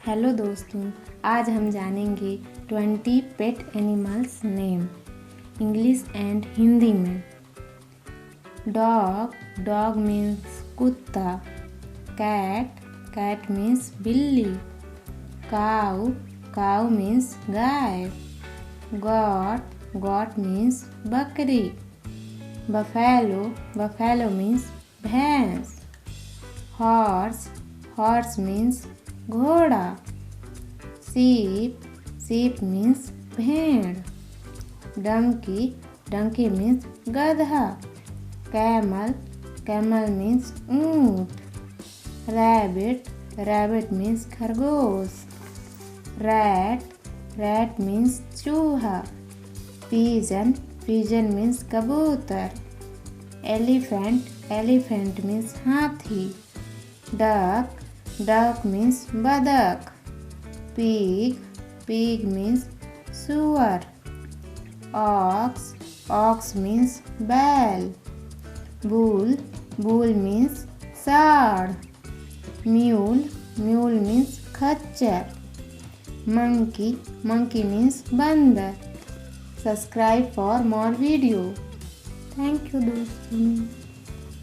Hello दोस्तों, आज हम जानेंगे 20 pet animals name English and Hindi में। डॉग, डॉग मीन्स कुत्ता। कैट, कैट मीन्स बिल्ली। काऊ, काऊ मीन्स गाय। गॉट, गॉट मीन्स बकरी। बफेलो, बफेलो मीन्स भैंस। हॉर्स, हॉर्स मीन्स घोड़ा। शीप, शीप मीन्स भेड़। डंकी, डंकी मीन्स गधा। कैमल, कैमल मीन्स ऊंट। रैबिट, रैबिट मीन्स खरगोश। रैट, रैट मीन्स चूहा। पिजन, पिजन मीन्स कबूतर। एलिफेंट, एलिफेंट मीन्स हाथी। डक, डक मीन्स बदक। पिग, पिग मीन्स सुअर। ऑक्स, ऑक्स मीन्स बैल। बुल, बुल मीन्स सांड। म्यूल, म्यूल मीन्स खच्चर। मंकी, मंकी मीन्स बंदर। Subscribe for more video. Thank you दोस्तों।